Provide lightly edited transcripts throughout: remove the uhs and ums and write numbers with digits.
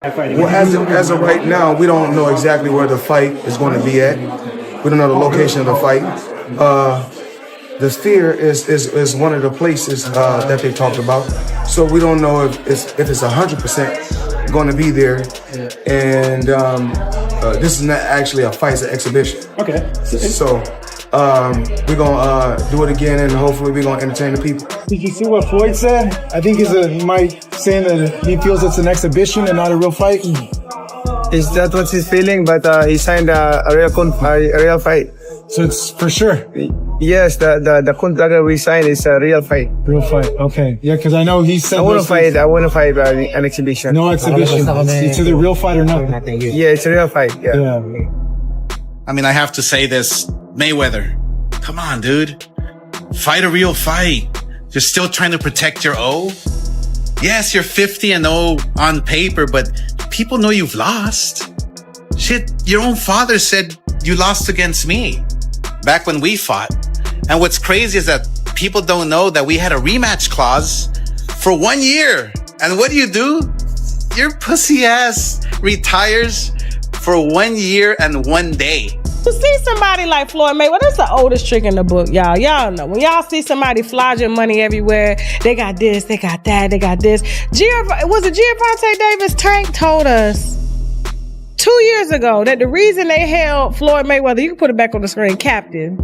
Well, as of right now, we don't know exactly where the fight is going to be at. We don't know the location of the fight. The Sphere is one of the places that they talked about. So we don't know if it's 100% going to be there. And this is not actually a fight, it's an exhibition. Okay. So we're going to do it again, and hopefully we're going to entertain the people. Did you see what Floyd said? I think he might saying that he feels it's an exhibition and not a real fight. Is that what he's feeling? But he signed a real fight. So it's for sure. Yes, the contract we signed is a real fight. Real fight. Okay. Yeah, because I know he said I want to fight an exhibition. No exhibition. It's either real fight or nothing. Yeah, it's a real fight. Yeah. I mean, I have to say this, Mayweather. Come on, dude. Fight a real fight. You're still trying to protect your O? Yes, you're 50-0 on paper, but people know you've lost. Shit, your own father said you lost against me back when we fought. And what's crazy is that people don't know that we had a rematch clause for 1 year. And what do? Your pussy ass retires for 1 year and 1 day. To see somebody like Floyd Mayweather, that's the oldest trick in the book, y'all. Y'all know. When y'all see somebody flogging money everywhere, they got this, they got that, they got this. Was it Gervonta Davis? Tank told us 2 years ago that the reason they held Floyd Mayweather, you can put it back on the screen, captive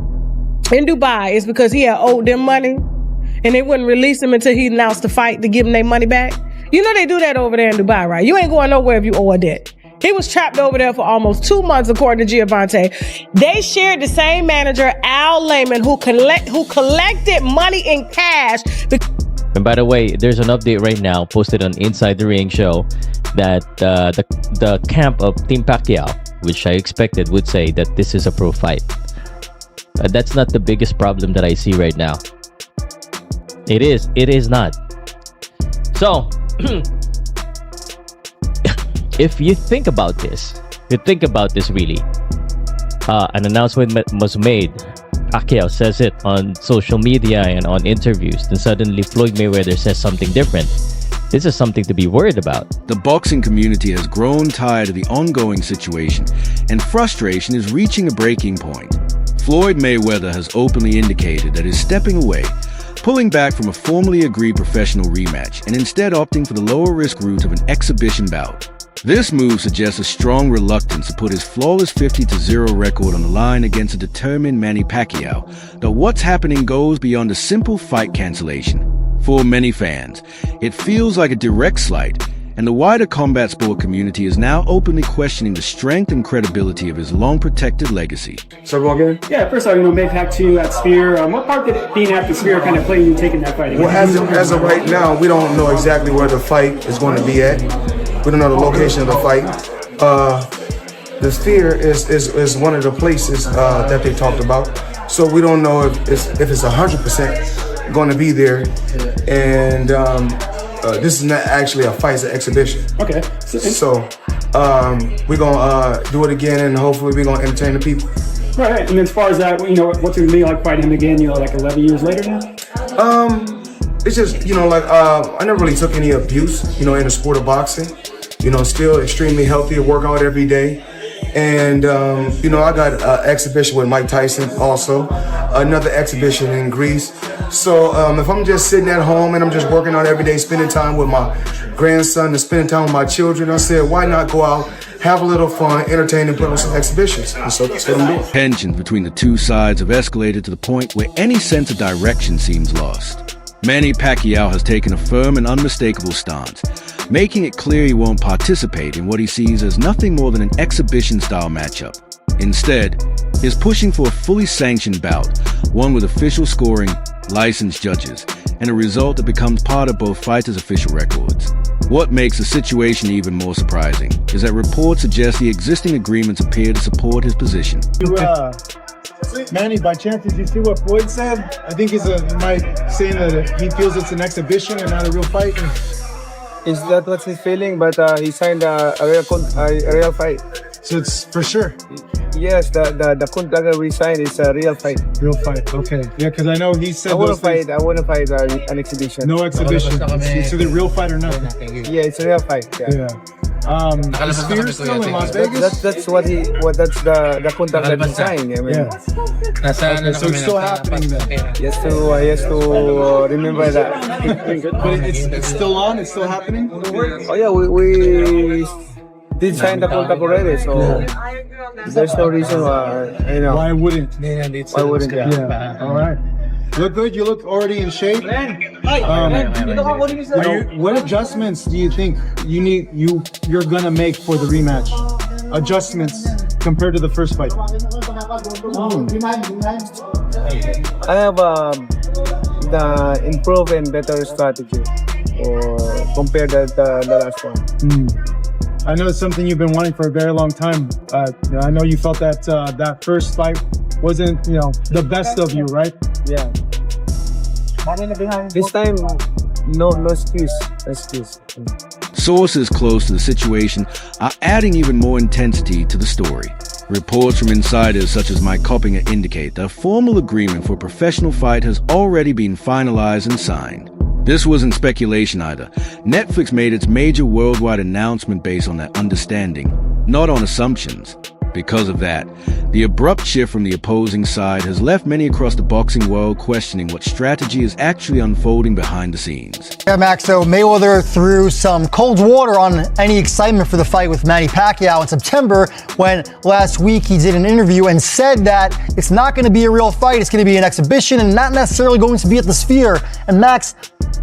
in Dubai is because he had owed them money and they wouldn't release him until he announced the fight to give him their money back. You know they do that over there in Dubai, right? You ain't going nowhere if you owe a debt. He was trapped over there for almost 2 months, according to Gervonta. They shared the same manager, Al Layman, who collected money in cash. And by the way, there's an update right now posted on Inside the Ring show that the camp of Team Pacquiao, which I expected, would say that this is a pro fight. That's not the biggest problem that I see right now. It is not. So, if you think about this, really, an announcement was made. Pacquiao says it on social media and on interviews. Then suddenly Floyd Mayweather says something different. This is something to be worried about. The boxing community has grown tired of the ongoing situation, and frustration is reaching a breaking point. Floyd Mayweather has openly indicated that he's stepping away, pulling back from a formally agreed professional rematch, and instead opting for the lower risk route of an exhibition bout. This move suggests a strong reluctance to put his flawless 50-0 record on the line against a determined Manny Pacquiao, though what's happening goes beyond a simple fight cancellation. For many fans, it feels like a direct slight, and the wider combat sport community is now openly questioning the strength and credibility of his long-protected legacy. So go again? Yeah, first off, Manny Pacquiao at Sphere. What part did being at the Sphere kind of play in you taking that fight? Well, as of right now, we don't know exactly where the fight is going to be at. We don't know the location of the fight. The Sphere is one of the places that they talked about. So we don't know if it's 100% going to be there. And this is not actually a fight, it's an exhibition. Okay. So we're going to do it again, and hopefully we're going to entertain the people. Right. And as far as that, what's it going to be like fighting him again, like 11 years later now? It's just, I never really took any abuse, in the sport of boxing. Still extremely healthy, work out every day. And, I got an exhibition with Mike Tyson also, another exhibition in Greece. So if I'm just sitting at home and I'm just working out every day, spending time with my grandson and spending time with my children, I said, why not go out, have a little fun, entertain, and put on some exhibitions? And so that's what I'm doing. Tensions between the two sides have escalated to the point where any sense of direction seems lost. Manny Pacquiao has taken a firm and unmistakable stance, making it clear he won't participate in what he sees as nothing more than an exhibition-style matchup. Instead, he's pushing for a fully sanctioned bout, one with official scoring, licensed judges, and a result that becomes part of both fighters' official records. What makes the situation even more surprising is that reports suggest the existing agreements appear to support his position. Manny, by chance, did you see what Floyd said? I think he might saying that he feels it's an exhibition and not a real fight. Is that what he's feeling? But he signed a real fight. So it's for sure. Yes, the contract we signed is a real fight. Real fight. Okay. Yeah, because I know he said I want to fight an exhibition. No exhibition. It's either real fight or nothing. Yeah, it's a real fight. Yeah. The Sphere still in Las Vegas? That's that's the contract that he signed. I mean, Yeah. Okay, so it's still happening then. he has to remember that. But it's still on? It's still happening? Oh yeah, we did sign the contract already, so there's no reason why Why wouldn't? why wouldn't yeah. Yeah. All right. Look good. You look already in shape. What adjustments do you think you're gonna make for the rematch? Adjustments compared to the first fight. I have the improve and better strategy or compared to the last one. I know it's something you've been wanting for a very long time. I know you felt that that first fight wasn't, the best of you, right? Yeah. This time, no excuse. Sources close to the situation are adding even more intensity to the story. Reports from insiders such as Mike Coppinger indicate that a formal agreement for a professional fight has already been finalized and signed. This wasn't speculation either. Netflix made its major worldwide announcement based on that understanding, not on assumptions. Because of that, the abrupt shift from the opposing side has left many across the boxing world questioning what strategy is actually unfolding behind the scenes. Yeah, Max, so Mayweather threw some cold water on any excitement for the fight with Manny Pacquiao in September when last week he did an interview and said that it's not going to be a real fight, it's going to be an exhibition and not necessarily going to be at the Sphere. And Max,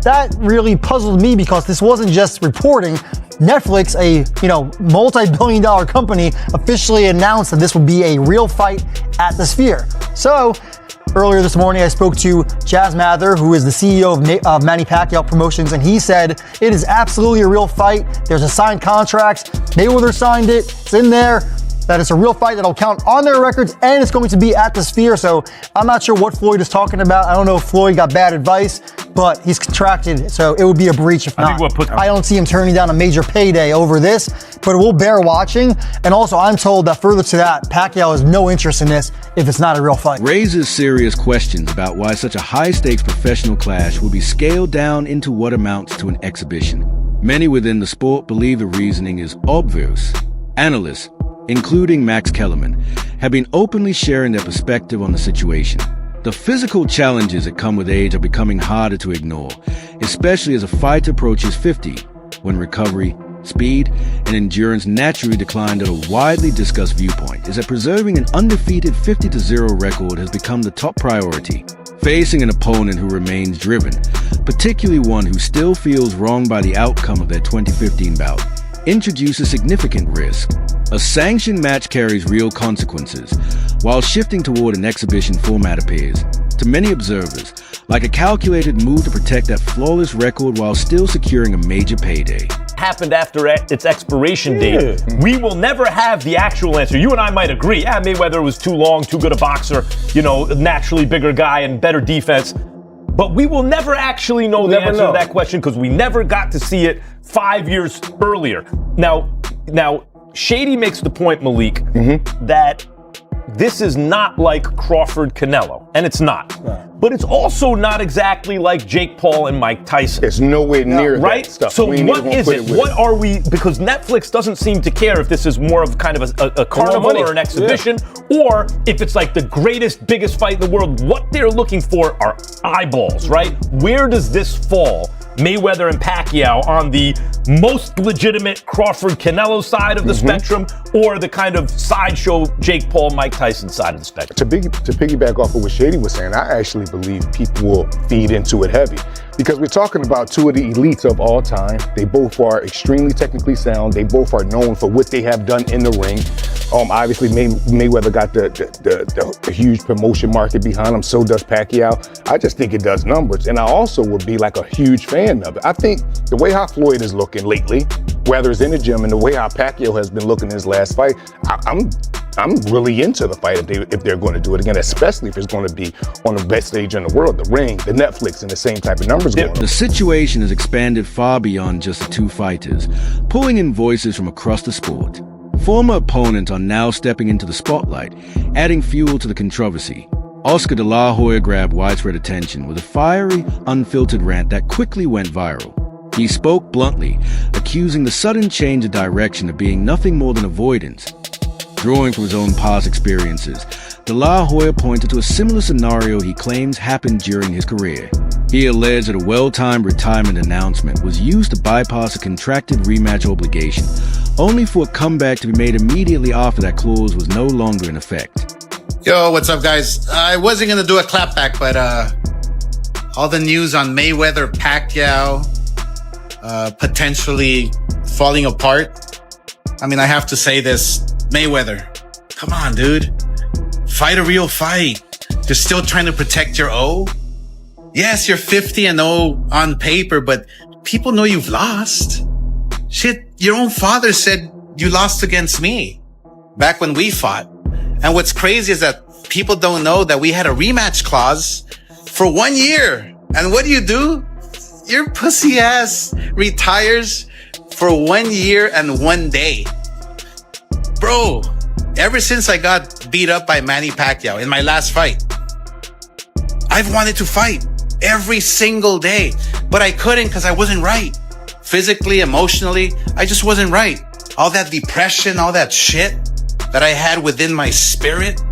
that really puzzled me because this wasn't just reporting. Netflix, a multi-billion-dollar company, officially announced that this would be a real fight at the Sphere. So earlier this morning, I spoke to Jazz Mather, who is the CEO of Manny Pacquiao Promotions, and he said it is absolutely a real fight. There's a signed contract. Mayweather signed it. It's in there. That it's a real fight that'll count on their records, and it's going to be at the Sphere. So I'm not sure what Floyd is talking about. I don't know if Floyd got bad advice, but he's contracted, so it would be a breach if not. I don't see him turning down a major payday over this, but it will bear watching. And also, I'm told that further to that, Pacquiao has no interest in this if it's not a real fight. Raises serious questions about why such a high-stakes professional clash will be scaled down into what amounts to an exhibition. Many within the sport believe the reasoning is obvious. Analysts, including Max Kellerman, have been openly sharing their perspective on the situation. The physical challenges that come with age are becoming harder to ignore, especially as a fighter approaches 50, when recovery, speed, and endurance naturally declined. At a widely discussed viewpoint is that preserving an undefeated 50-0 record has become the top priority. Facing an opponent who remains driven, particularly one who still feels wronged by the outcome of their 2015 bout, introduces significant risk. A sanctioned match carries real consequences, while shifting toward an exhibition format appears, to many observers, like a calculated move to protect that flawless record while still securing a major payday. Happened after its expiration date. We will never have the actual answer. You and I might agree, Mayweather was too long, too good a boxer, naturally bigger guy and better defense. But we will never actually know the answer to that question because we never got to see it 5 years earlier. Now, Shady makes the point, Malik, that this is not like Crawford-Canelo, and it's not. But it's also not exactly like Jake Paul and Mike Tyson. It's nowhere near right? that stuff. So what is it? What are we? Because Netflix doesn't seem to care if this is more of kind of a carnival or an exhibition, or if it's like the greatest, biggest fight in the world. What they're looking for are eyeballs, right? Where does this fall? Mayweather and Pacquiao on the most legitimate Crawford-Canelo side of the spectrum, or the kind of sideshow Jake Paul, Mike Tyson side of the spectrum? To piggyback off of what Shady was saying, I actually believe people will feed into it heavy. Because we're talking about two of the elites of all time. They both are extremely technically sound. They both are known for what they have done in the ring. Obviously, Mayweather got the huge promotion market behind him. So does Pacquiao. I just think it does numbers. And I also would be like a huge fan of it. I think the way how Floyd is looking lately, whether it's in the gym and the way how Pacquiao has been looking in his last fight, I'm really into the fight if they're going to do it again, especially if it's going to be on the best stage in the world, the ring, the Netflix, and the same type of numbers going on. The situation has expanded far beyond just the two fighters, pulling in voices from across the sport. Former opponents are now stepping into the spotlight, adding fuel to the controversy. Oscar de la Hoya grabbed widespread attention with a fiery, unfiltered rant that quickly went viral. He spoke bluntly, accusing accusing the sudden change of direction of being nothing more than avoidance. Drawing from his own past experiences, De La Hoya pointed to a similar scenario he claims happened during his career. He alleged that a well-timed retirement announcement was used to bypass a contracted rematch obligation, only for a comeback to be made immediately after that clause was no longer in effect. Yo, what's up, guys? I wasn't gonna do a clapback, but all the news on Mayweather, Pacquiao, potentially falling apart. I mean, I have to say this. Mayweather, come on, dude. Fight a real fight. You're still trying to protect your O? Yes, you're 50-0 on paper, but people know you've lost. Shit, your own father said you lost against me back when we fought. And what's crazy is that people don't know that we had a rematch clause for 1 year. And what do? Your pussy ass retires for 1 year and 1 day. Bro, ever since I got beat up by Manny Pacquiao in my last fight, I've wanted to fight every single day, but I couldn't because I wasn't right. Physically, emotionally, I just wasn't right. All that depression, all that shit that I had within my spirit.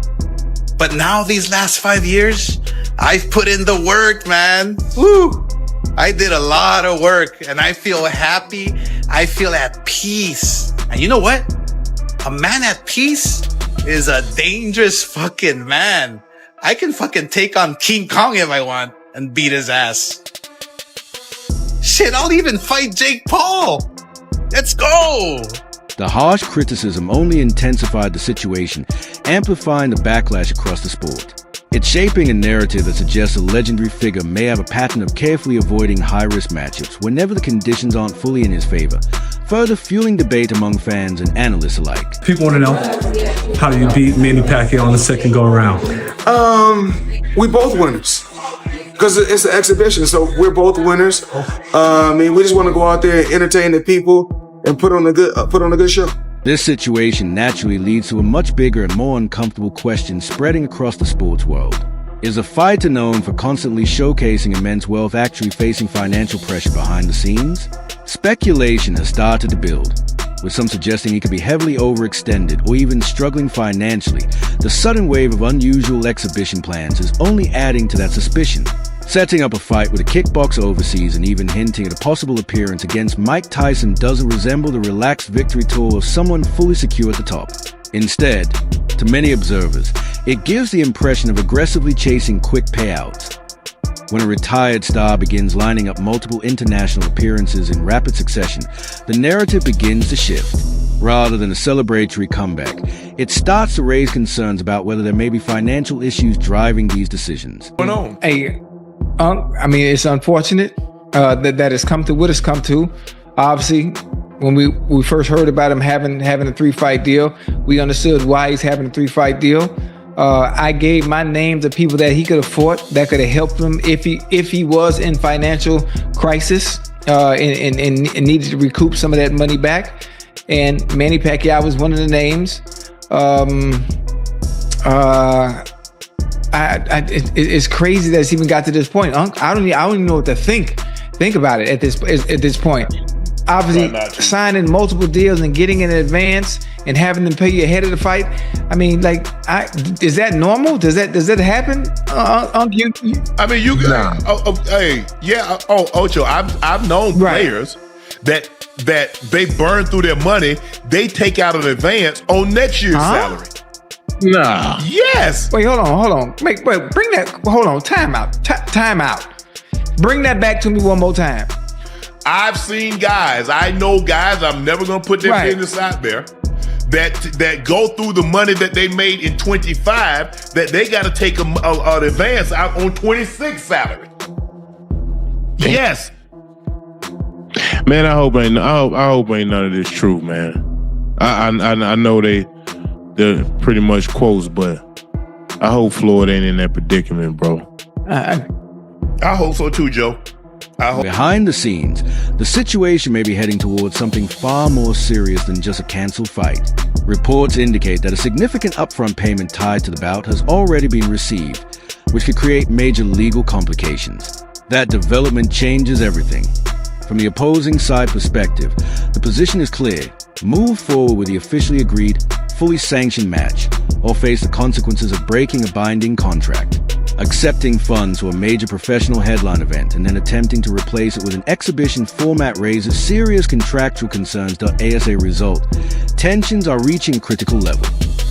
But now these last 5 years, I've put in the work, man. Woo! I did a lot of work and I feel happy. I feel at peace. And you know what? A man at peace is a dangerous fucking man. I can fucking take on King Kong if I want and beat his ass. Shit, I'll even fight Jake Paul. Let's go. The harsh criticism only intensified the situation, amplifying the backlash across the sport. It's shaping a narrative that suggests a legendary figure may have a pattern of carefully avoiding high-risk matchups whenever the conditions aren't fully in his favor, further fueling debate among fans and analysts alike. People want to know, how do you beat Manny Pacquiao on the second go-around? We both winners. Because it's an exhibition, so we're both winners. I mean, we just want to go out there and entertain the people and put on a good show. This situation naturally leads to a much bigger and more uncomfortable question spreading across the sports world. Is a fighter known for constantly showcasing immense wealth actually facing financial pressure behind the scenes? Speculation has started to build, with some suggesting he could be heavily overextended or even struggling financially. The sudden wave of unusual exhibition plans is only adding to that suspicion. Setting up a fight with a kickboxer overseas and even hinting at a possible appearance against Mike Tyson doesn't resemble the relaxed victory tour of someone fully secure at the top. Instead, to many observers, it gives the impression of aggressively chasing quick payouts. When a retired star begins lining up multiple international appearances in rapid succession, the narrative begins to shift. Rather than a celebratory comeback, it starts to raise concerns about whether there may be financial issues driving these decisions. Hey, I mean, it's unfortunate that it's come to what it's come to. Obviously, when we first heard about him having a 3-fight deal, we understood why he's having a 3-fight deal. I gave my name to people that he could have fought, that could have helped him if he was in financial crisis and needed to recoup some of that money back. And Manny Pacquiao was one of the names. It's crazy that it's even got to this point. I don't even know what to think about it at this point. Obviously, signing multiple deals and getting in advance and having them pay you ahead of the fight. I mean, like, is that normal? Does that happen? Ocho, I've known players that they burn through their money. They take out an advance on next year's salary. Nah. Yes. Wait, hold on. Wait, bring that. Hold on. Time out. Bring that back to me one more time. I've seen guys. I know guys. I'm never gonna put their business out there. That go through the money that they made in 25. That they got to take an advance out on 26 salary. Yes. Man, I hope ain't none of this true, man. I know they're pretty much quotes, but I hope Floyd ain't in that predicament, bro. I hope so too, Joe. Behind the scenes, the situation may be heading towards something far more serious than just a cancelled fight. Reports indicate that a significant upfront payment tied to the bout has already been received, which could create major legal complications. That development changes everything. From the opposing side perspective, the position is clear. Move forward with the officially agreed, fully sanctioned match, or face the consequences of breaking a binding contract. Accepting funds for a major professional headline event and then attempting to replace it with an exhibition format raises serious contractual concerns. As a result, tensions are reaching critical level.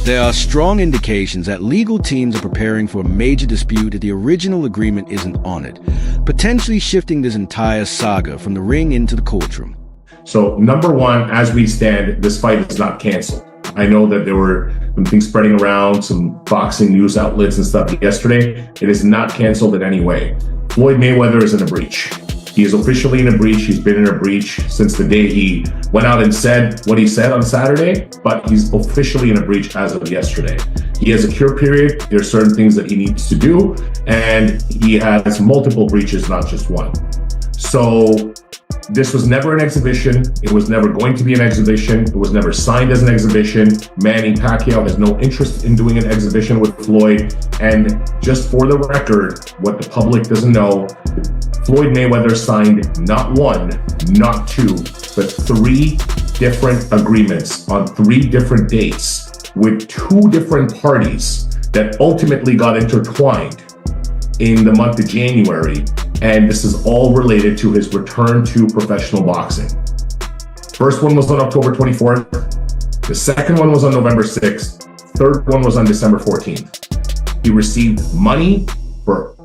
There are strong indications that legal teams are preparing for a major dispute if the original agreement isn't honored, potentially shifting this entire saga from the ring into the courtroom. So, number one, as we stand, this fight is not canceled. I know that there were some things spreading around, some boxing news outlets and stuff yesterday. It is not canceled in any way. Floyd Mayweather is in a breach. He is officially in a breach. He's been in a breach since the day he went out and said what he said on Saturday, but he's officially in a breach as of yesterday. He has a cure period. There are certain things that he needs to do, and he has multiple breaches, not just one. So this was never an exhibition. It was never going to be an exhibition. It was never signed as an exhibition. Manny Pacquiao has no interest in doing an exhibition with Floyd. And just for the record, what the public doesn't know, Floyd Mayweather signed not one, not two, but 3 different agreements on 3 different dates with 2 different parties that ultimately got intertwined in the month of January. And this is all related to his return to professional boxing. First one was on October 24th. The second one was on November 6th. Third one was on December 14th. He received money for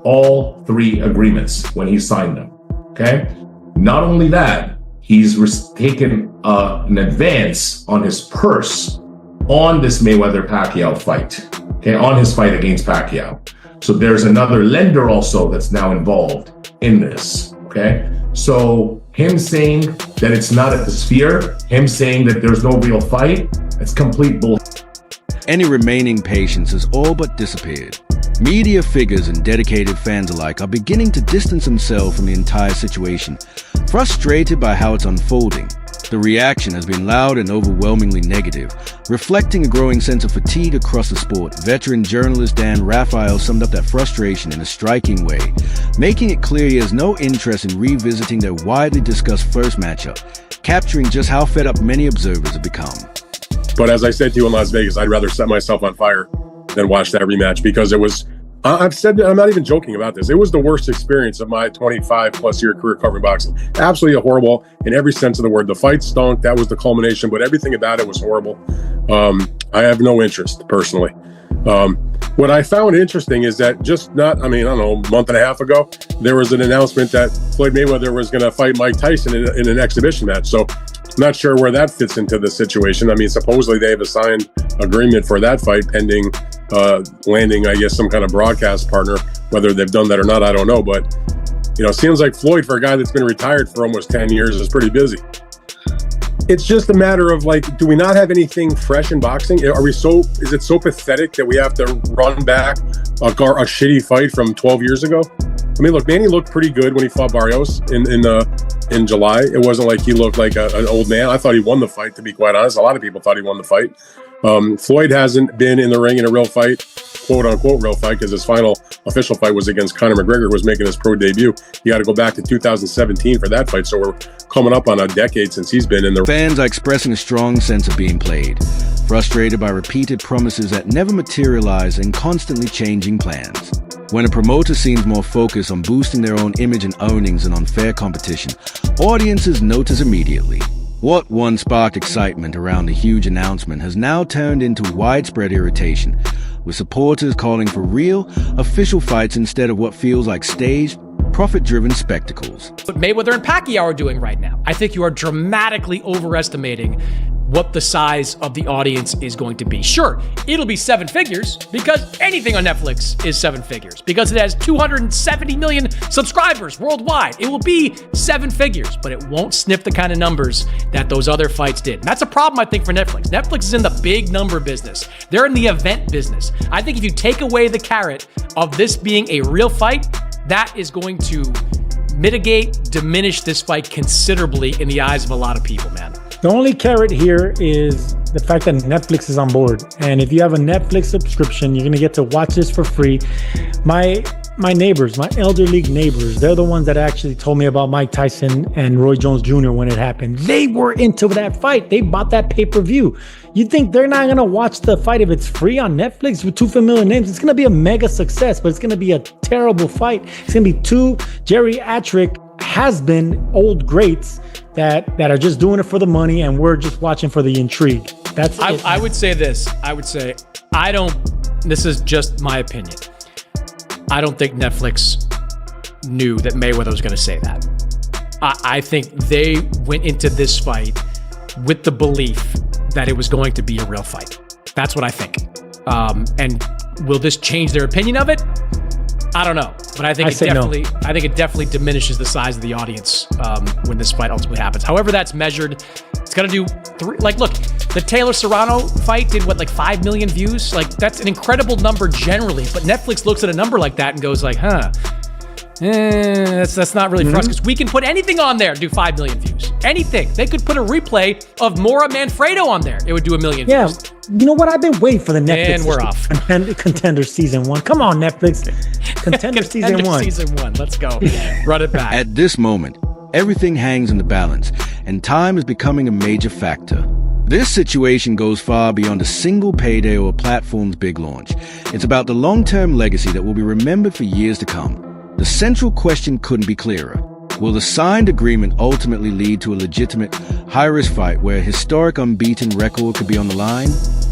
all 3 agreements when he signed them, okay? Not only that, he's taken an advance on his purse on this Mayweather-Pacquiao fight, okay? On his fight against Pacquiao. So there's another lender also that's now involved in this, okay? So him saying that it's not at the Sphere, him saying that there's no real fight, it's complete bullshit. Any remaining patience has all but disappeared. Media figures and dedicated fans alike are beginning to distance themselves from the entire situation, frustrated by how it's unfolding. The reaction has been loud and overwhelmingly negative, reflecting a growing sense of fatigue across the sport. Veteran journalist Dan Raphael summed up that frustration in a striking way, making it clear he has no interest in revisiting their widely discussed first matchup, capturing just how fed up many observers have become. But as I said to you in Las Vegas, I'd rather set myself on fire than watch that rematch, because it was, I've said that, I'm not even joking about this, it was the worst experience of my 25+ year career covering boxing. Absolutely horrible in every sense of the word. The fight stunk, that was the culmination, but everything about it was horrible. I have no interest personally. What I found interesting is that a month and a half ago, there was an announcement that Floyd Mayweather was going to fight Mike Tyson in an exhibition match. So I'm not sure where that fits into the situation. I mean, supposedly they have a signed agreement for that fight pending landing, I guess, some kind of broadcast partner. Whether they've done that or not, I don't know. But, it seems like Floyd, for a guy that's been retired for almost 10 years, is pretty busy. It's just a matter of, do we not have anything fresh in boxing? Is it so pathetic that we have to run back a shitty fight from 12 years ago? I mean, look, Manny looked pretty good when he fought Barrios in July. It wasn't like he looked like an old man. I thought he won the fight, to be quite honest. A lot of people thought he won the fight. Floyd hasn't been in the ring in a real fight, quote unquote real fight, because his final official fight was against Conor McGregor, who was making his pro debut. You got to go back to 2017 for that fight. So we're coming up on a decade since he's been in the Fans are expressing a strong sense of being played, frustrated by repeated promises that never materialize and constantly changing plans. When a promoter seems more focused on boosting their own image and earnings than on fair competition, audiences notice immediately. What once sparked excitement around the huge announcement has now turned into widespread irritation, with supporters calling for real, official fights instead of what feels like staged, profit-driven spectacles. What Mayweather and Pacquiao are doing right now, I think you are dramatically overestimating what the size of the audience is going to be. Sure, it'll be 7 figures, because anything on Netflix is 7 figures, because it has 270 million subscribers worldwide. It will be 7 figures, but it won't sniff the kind of numbers that those other fights did. And that's a problem, I think, for Netflix. Netflix is in the big number business. They're in the event business. I think if you take away the carrot of this being a real fight, that is going to diminish this fight considerably in the eyes of a lot of people, man. The only carrot here is the fact that Netflix is on board. And if you have a Netflix subscription, you're going to get to watch this for free. My my neighbors, my elder league neighbors, they're the ones that actually told me about Mike Tyson and Roy Jones Jr. when it happened. They were into that fight. They bought that pay-per-view. You think they're not going to watch the fight if it's free on Netflix with two familiar names? It's going to be a mega success, but it's going to be a terrible fight. It's going to be two geriatric has-been old greats that are just doing it for the money, and we're just watching for the intrigue. That's it. I would say this. I would say, this is just my opinion. I don't think Netflix knew that Mayweather was going to say that. I think they went into this fight with the belief that it was going to be a real fight. That's what I think. And will this change their opinion of it? I don't know, but I think it definitely diminishes the size of the audience when this fight ultimately happens. However that's measured, it's gonna do look, the Taylor Serrano fight did what, like 5 million views? Like, that's an incredible number generally, but Netflix looks at a number like that and goes like, that's not really for us, because we can put anything on there and do 5 million views. Anything. They could put a replay of Mora Manfredo on there. It would do 1 million views. You know what? I've been waiting for the Netflix. And we're off. Contender season 1. Come on, Netflix. Contender season 1. Season 1. Let's go. Run it back. At this moment, everything hangs in the balance, and time is becoming a major factor. This situation goes far beyond a single payday or a platform's big launch. It's about the long-term legacy that will be remembered for years to come. The central question couldn't be clearer. Will the signed agreement ultimately lead to a legitimate, high-risk fight where a historic unbeaten record could be on the line?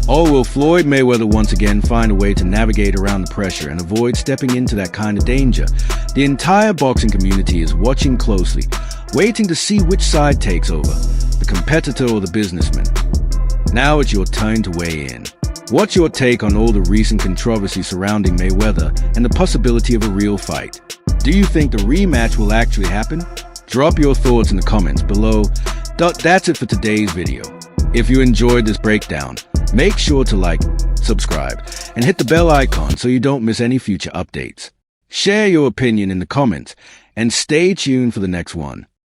Or will Floyd Mayweather once again find a way to navigate around the pressure and avoid stepping into that kind of danger? The entire boxing community is watching closely, waiting to see which side takes over, the competitor or the businessman. Now it's your turn to weigh in. What's your take on all the recent controversy surrounding Mayweather and the possibility of a real fight? Do you think the rematch will actually happen? Drop your thoughts in the comments below. That's it for today's video. If you enjoyed this breakdown, make sure to like, subscribe, and hit the bell icon so you don't miss any future updates. Share your opinion in the comments, and stay tuned for the next one.